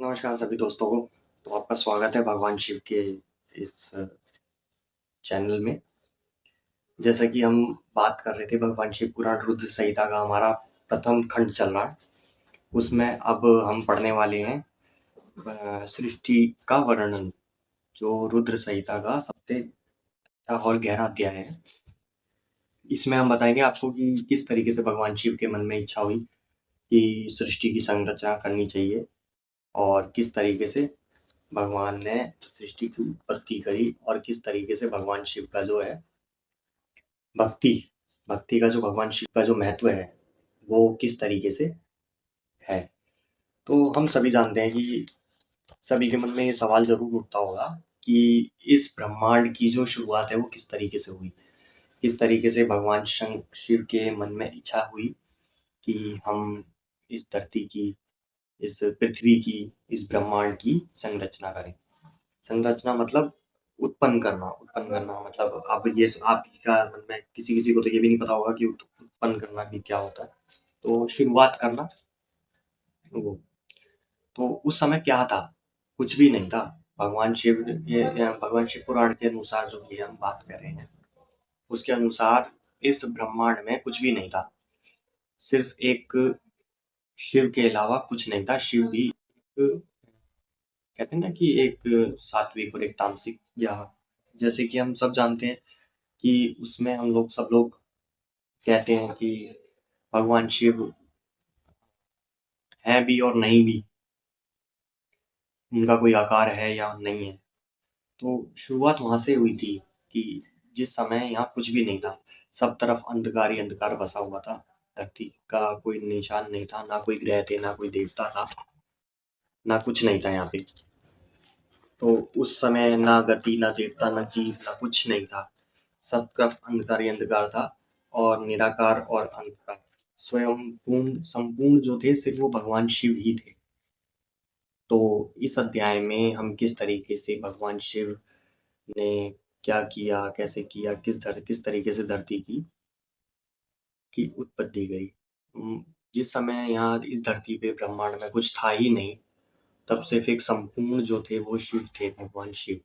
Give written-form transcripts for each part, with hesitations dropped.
नमस्कार सभी दोस्तों को। तो आपका स्वागत है भगवान शिव के इस चैनल में। जैसा कि हम बात कर रहे थे भगवान शिव पुराण रुद्र संहिता का हमारा प्रथम खंड चल रहा है। उसमें अब हम पढ़ने वाले हैं सृष्टि का वर्णन, जो रुद्र संहिता का सबसे अच्छा और गहरा अध्याय है। इसमें हम बताएंगे आपको कि किस तरीके से भगवान शिव के मन में इच्छा हुई कि सृष्टि की संरचना करनी चाहिए और किस तरीके से भगवान ने सृष्टि की उत्पत्ति करी और किस तरीके से भगवान शिव का जो है भक्ति भक्ति का जो भगवान शिव का जो महत्व है वो किस तरीके से है। तो हम सभी जानते हैं कि सभी के मन में ये सवाल जरूर उठता होगा कि इस ब्रह्मांड की जो शुरुआत है वो किस तरीके से हुई, किस तरीके से भगवान शिव के मन में इच्छा हुई कि हम इस धरती की, इस पृथ्वी की, इस ब्रह्मांड की संरचना करें। संरचना मतलब उत्पन्न करना मतलब अब ये आपका मन में किसी को तो ये भी नहीं पता होगा कि उत्पन्न करना भी क्या होता है। तो शुरुआत करना वो, तो उस समय क्या था? कुछ भी नहीं था। भगवान शिव पुराण के अनुसार जो ये हम बात कर रहे हैं उसके अनुसार इस ब्रह्मांड में कुछ भी नहीं था। सिर्फ एक शिव के अलावा कुछ नहीं था। शिव भी कहते हैं ना कि एक सात्विक और एक तामसिक, या जैसे कि हम सब जानते हैं कि उसमें हम लोग सब लोग कहते हैं कि भगवान शिव हैं भी और नहीं भी, उनका कोई आकार है या नहीं है। तो शुरुआत वहां से हुई थी कि जिस समय यहाँ कुछ भी नहीं था, सब तरफ अंधकार ही अंधकार बसा हुआ था। धरती का कोई निशान नहीं था, ना कोई ग्रह थे, ना कोई देवता था, ना कुछ नहीं था यहाँ पे। तो उस समय ना गति, ना देवता, ना जीव, ना कुछ नहीं था। सब तरफ अंधकार ही अंधकार था और निराकार और अंधकार स्वयं संपूर्ण जो थे सिर्फ वो भगवान शिव ही थे। तो इस अध्याय में हम किस तरीके से भगवान शिव ने क्या किया, कैसे किया, किस तरीके से धरती की उत्पत्ति करी। जिस समय यहाँ इस धरती पे ब्रह्मांड में कुछ था ही नहीं, तब सिर्फ एक संपूर्ण जो थे वो शिव थे, भगवान शिव।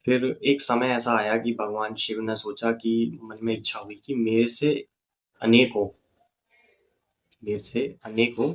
फिर एक समय ऐसा आया कि भगवान शिव ने सोचा कि मन में इच्छा हुई कि अनेक हो मेरे से अनेक हो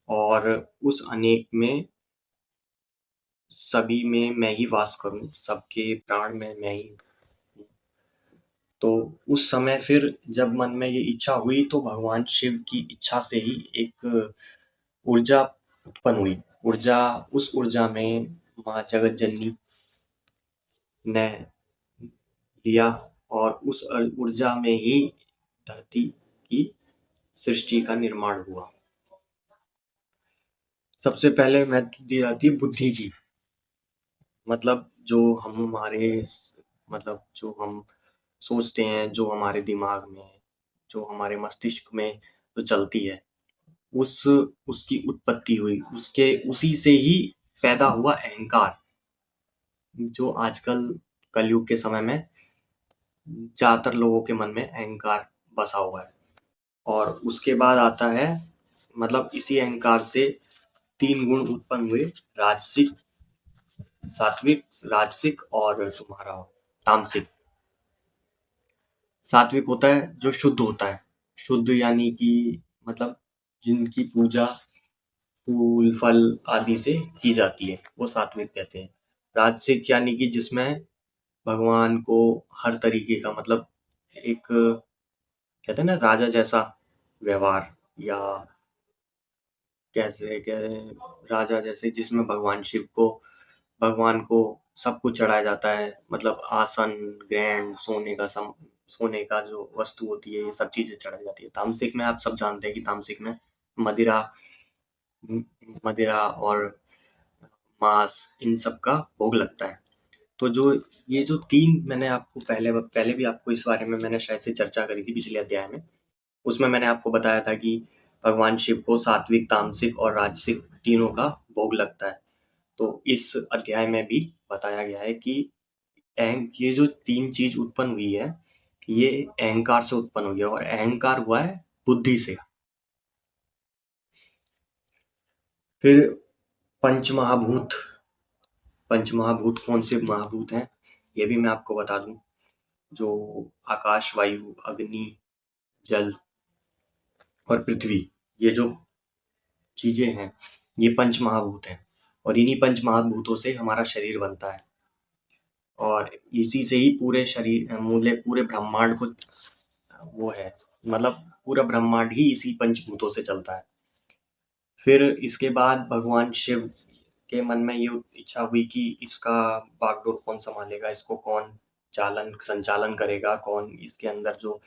और उस अनेक में सभी में मैं ही वास करूं, सबके प्राण में मैं ही हूं। तो उस समय फिर जब मन में ये इच्छा हुई तो भगवान शिव की इच्छा से ही एक ऊर्जा उत्पन्न हुई। ऊर्जा उस ऊर्जा में माँ जगत जननी ने लिया और उस ऊर्जा में ही धरती की सृष्टि का निर्माण हुआ। सबसे पहले महत्व दी जाती है बुद्धि की, मतलब जो हम सोचते हैं, जो हमारे दिमाग में, जो हमारे मस्तिष्क में जो चलती है, उसकी उत्पत्ति हुई, उसी से ही पैदा हुआ अहंकार, जो आजकल कलयुग के समय में ज्यादातर लोगों के मन में अहंकार बसा हुआ है। और उसके बाद आता है, मतलब इसी अहंकार से 3 गुण उत्पन्न हुए, राजसिक, सात्विक, राजसिक और तुम्हारा तामसिक। सात्विक होता है जो शुद्ध होता है, शुद्ध यानी कि मतलब जिनकी पूजा फूल फल आदि से की जाती है, वो सात्विक कहते हैं। राजसिक यानी कि जिसमें भगवान को हर तरीके का, मतलब एक कहते हैं ना राजा जैसा व्यवहार, या कैसे कह राजा जैसे, जिसमें भगवान को सब कुछ चढ़ाया जाता है, मतलब आसन, ग्रैंड, सोने का जो वस्तु होती है, ये सब चीजें चढ़ाई जाती है। तामसिक में आप सब जानते हैं कि तामसिक में मदिरा मदिरा और मांस, इन सब का भोग लगता है। तो ये जो 3 मैंने आपको पहले भी आपको इस बारे में मैंने शायद से चर्चा करी थी पिछले अध्याय में। उसमें मैंने आपको बताया था कि भगवान शिव को सात्विक, तामसिक और राजसिक तीनों का भोग लगता है। तो इस अध्याय में भी बताया गया है कि ये जो 3 चीज उत्पन्न हुई है, ये अहंकार से उत्पन्न हुई है और अहंकार हुआ है बुद्धि से। फिर पंचमहाभूत। पंचमहाभूत कौन से महाभूत हैं ये भी मैं आपको बता दूं। जो आकाश, वायु, अग्नि, जल और पृथ्वी, ये जो चीजें हैं ये पंच महाभूत हैं। और इन्हीं पंच महाभूतों से हमारा शरीर बनता है और इसी से ही पूरे शरीर मूल्य पूरे ब्रह्मांड को वो है, मतलब पूरा ब्रह्मांड ही इसी पंचभूतों से चलता है। फिर इसके बाद भगवान शिव के मन में ये इच्छा हुई कि इसका बागडोर कौन संभालेगा, इसको कौन संचालन करेगा, कौन इसके अंदर जो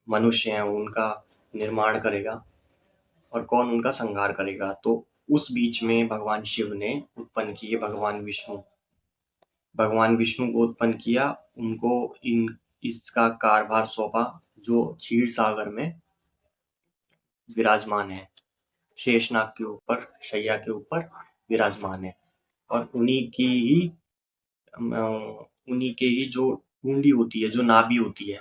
मनुष्य हैं उनका निर्माण करेगा और कौन उनका संहार करेगा। तो उस बीच में भगवान शिव ने उत्पन्न किए भगवान विष्णु को उत्पन्न किया। उनको इसका कारभार सौंपा, जो क्षीर सागर में विराजमान है, शेषनाग के ऊपर, शैया के ऊपर विराजमान है। और उन्हीं के ही जो टुंडी होती है, जो नाभि होती है,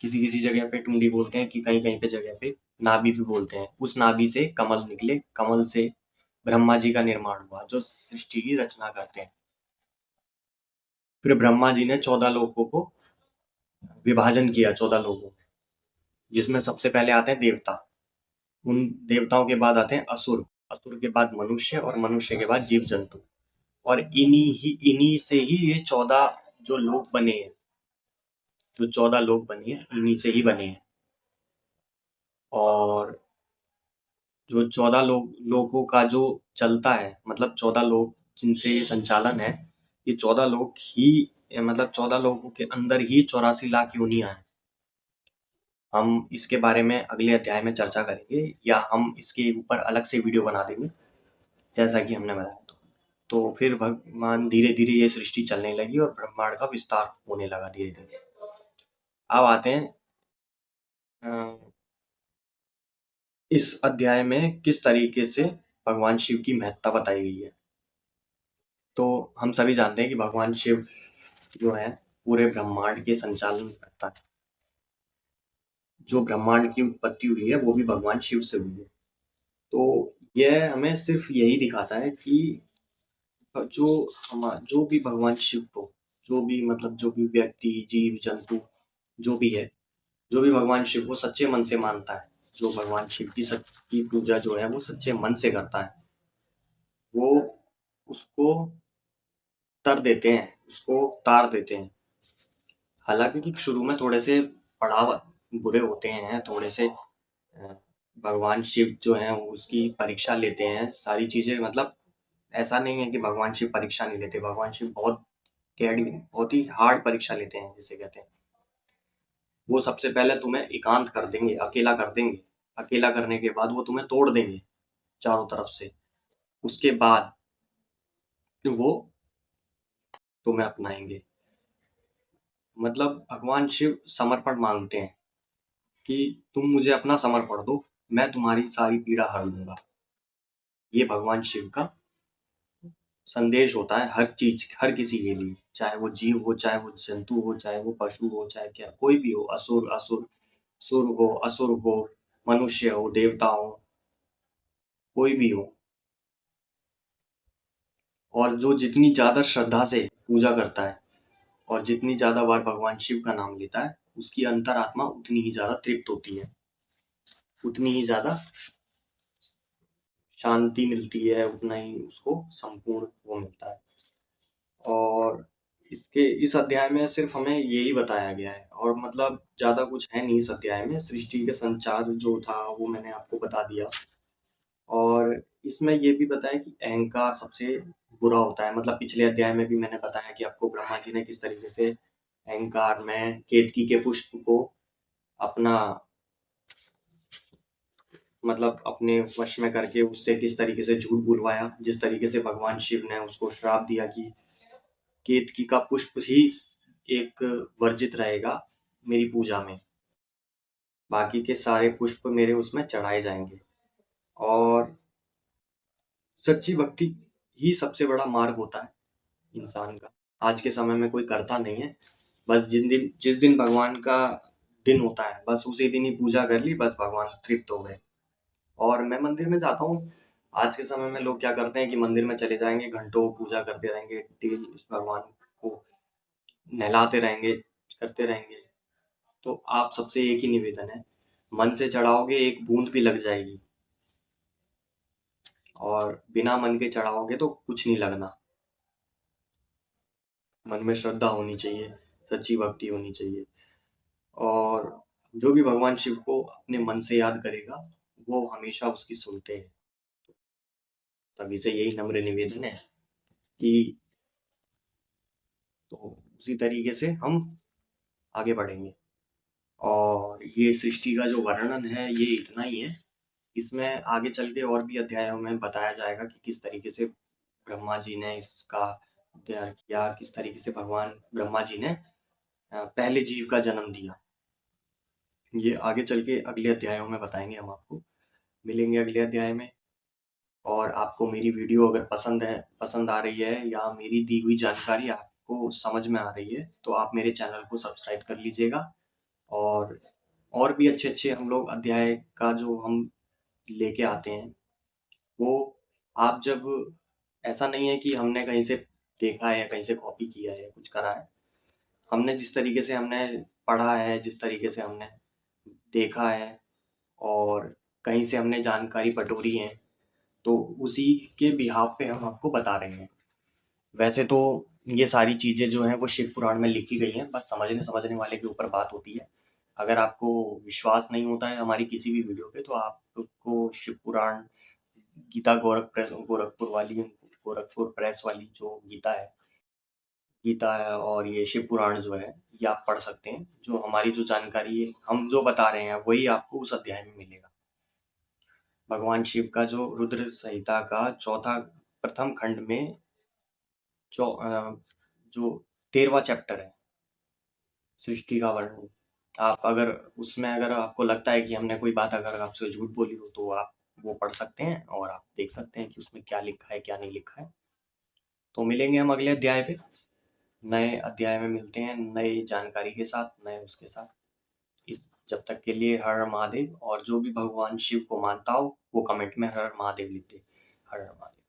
किसी किसी जगह पे टुंडी बोलते हैं, कि कहीं कहीं पे जगह पे नाभि भी बोलते हैं। उस नाभि से कमल निकले, कमल से ब्रह्मा जी का निर्माण हुआ, जो सृष्टि की रचना करते हैं। फिर ब्रह्मा जी ने 14 लोकों को विभाजन किया, 14 लोकों में, जिसमें सबसे पहले आते हैं देवता। उन देवताओं के बाद आते हैं असुर, असुर के बाद मनुष्य और मनुष्य के बाद जीव जंतु। और इन्हीं से ही ये 14 जो लोक बने हैं, जो 14 लोक बने हैं इन्हीं से ही बने हैं। और जो 14 लोकों का जो चलता है, मतलब 14 लोक जिनसे ये संचालन है, ये 14 लोक ही, मतलब 14 लोकों के अंदर ही 84 लाख योनियां हैं। हम इसके बारे में अगले अध्याय में चर्चा करेंगे, या हम इसके ऊपर अलग से वीडियो बना देंगे, जैसा कि हमने बताया। तो फिर भगवान धीरे धीरे ये सृष्टि चलने लगी और ब्रह्मांड का विस्तार होने लगा धीरे धीरे। अब आते हैं इस अध्याय में किस तरीके से भगवान शिव की महत्ता बताई गई है। तो हम सभी जानते हैं कि भगवान शिव जो है पूरे ब्रह्मांड के संचालन करता है। जो ब्रह्मांड की उत्पत्ति हुई है वो भी भगवान शिव से हुई है। तो यह हमें सिर्फ यही दिखाता है कि जो भी भगवान शिव को, जो भी मतलब जो भी व्यक्ति, जीव जंतु जो भी है, जो भी भगवान शिव को सच्चे मन से मानता है, जो भगवान शिव की पूजा जो है वो सच्चे मन से करता है, वो उसको तर देते हैं, उसको तार देते हैं। हालांकि कि शुरू में थोड़े से पड़ाव बुरे होते हैं, थोड़े से भगवान शिव जो है उसकी परीक्षा लेते हैं, सारी चीजें, मतलब ऐसा नहीं है कि भगवान शिव परीक्षा नहीं लेते। भगवान शिव बहुत ही हार्ड परीक्षा लेते हैं, जिसे कहते हैं। वो सबसे पहले तुम्हें एकांत कर देंगे, अकेला कर देंगे। अकेला करने के बाद वो तुम्हें तोड़ देंगे चारों तरफ से। उसके बाद वो तुम्हें अपनाएंगे। मतलब भगवान शिव समर्पण मांगते हैं कि तुम मुझे अपना समर्पण दो, मैं तुम्हारी सारी पीड़ा हर लूंगा। ये भगवान शिव का संदेश होता है हर चीज, हर किसी के लिए, चाहे वो जीव हो, चाहे वो जंतु हो, चाहे वो पशु हो, चाहे क्या कोई भी हो, असुर हो, मनुष्य हो, देवता हो, कोई भी हो। और जो जितनी ज्यादा श्रद्धा से पूजा करता है और जितनी ज्यादा बार भगवान शिव का नाम लेता है, उसकी अंतरात्मा उतनी ही ज्यादा तृप्त होती है, उतनी ही ज्यादा शांति मिलती है, उतना ही उसको संपूर्ण वो मिलता है। और इस अध्याय में सिर्फ हमें यही बताया गया है, और मतलब ज्यादा कुछ है नहीं इस अध्याय में। सृष्टि के संचार जो था वो मैंने आपको बता दिया। और इसमें ये भी बताया कि अहंकार सबसे बुरा होता है। मतलब पिछले अध्याय में भी मैंने बताया कि आपको ब्रह्मा जी ने किस तरीके से अहंकार में केतकी के पुष्प को अपना, मतलब अपने वश में करके उससे किस तरीके से झूठ बुलवाया। जिस तरीके से भगवान शिव ने उसको श्राप दिया कि केतकी का पुष्प ही एक वर्जित रहेगा मेरी पूजा में, बाकी के सारे पुष्प मेरे उसमें चढ़ाए जाएंगे। और सच्ची भक्ति ही सबसे बड़ा मार्ग होता है इंसान का। आज के समय में कोई करता नहीं है। बस जिस दिन भगवान का दिन होता है, बस उसी दिन ही पूजा कर ली, बस भगवान तृप्त हो गए। और मैं मंदिर में जाता हूँ आज के समय में लोग क्या करते हैं कि मंदिर में चले जाएंगे, घंटों पूजा करते रहेंगे, डेली उस भगवान को नहलाते रहेंगे, करते रहेंगे। तो आप सबसे एक ही निवेदन है, मन से चढ़ाओगे एक बूंद भी लग जाएगी, और बिना मन के चढ़ाओगे तो कुछ नहीं लगना। मन में श्रद्धा होनी चाहिए, सच्ची भक्ति होनी चाहिए, और जो भी भगवान शिव को अपने मन से याद करेगा वो हमेशा उसकी सुनते हैं। सभी से यही नम्र निवेदन है कि तो उसी तरीके से हम आगे बढ़ेंगे। और ये सृष्टि का जो वर्णन है ये इतना ही है। इसमें आगे चल के और भी अध्यायों में बताया जाएगा कि किस तरीके से ब्रह्मा जी ने इसका अध्ययन किया, किस तरीके से भगवान ब्रह्मा जी ने पहले जीव का जन्म दिया। ये आगे चल के अगले अध्यायों में बताएंगे हम आपको। मिलेंगे अगले अध्याय में। और आपको मेरी वीडियो अगर पसंद आ रही है, या मेरी दी हुई जानकारी आपको समझ में आ रही है, तो आप मेरे चैनल को सब्सक्राइब कर लीजिएगा। और भी अच्छे हम लोग अध्याय का जो हम लेके आते हैं, वो आप जब, ऐसा नहीं है कि हमने कहीं से देखा है या कहीं से कॉपी किया है या कुछ करा है। हमने जिस तरीके से हमने पढ़ा है, जिस तरीके से हमने देखा है, और कहीं से हमने जानकारी बटोरी है, तो उसी के बिहाफ पे हम आपको बता रहे हैं। वैसे तो ये सारी चीज़ें जो हैं वो शिव पुराण में लिखी गई हैं, बस समझने समझने वाले के ऊपर बात होती है। अगर आपको विश्वास नहीं होता है हमारी किसी भी वीडियो पे, तो आपको शिव पुराण, गीता गोरखपुर प्रेस वाली जो गीता है और ये शिव पुराण जो है, ये आप पढ़ सकते हैं। जो हमारी जो जानकारी है, हम जो बता रहे हैं, वही आपको उस अध्याय में मिलेगा। भगवान शिव का जो रुद्र संहिता का चौथा प्रथम खंड में जो 13वां चैप्टर है, सृष्टि का वर्णन। आप अगर उसमें, अगर आपको लगता है कि हमने कोई बात अगर आपसे झूठ बोली हो, तो आप वो पढ़ सकते हैं और आप देख सकते हैं कि उसमें क्या लिखा है, क्या नहीं लिखा है। तो मिलेंगे हम अगले अध्याय पे। नए अध्याय में मिलते हैं, नई जानकारी के साथ, नए उसके साथ। इस जब तक के लिए हर हर महादेव। और जो भी भगवान शिव को मानता हो वो कमेंट में हर हर महादेव लिख दे। हर हर महादेव।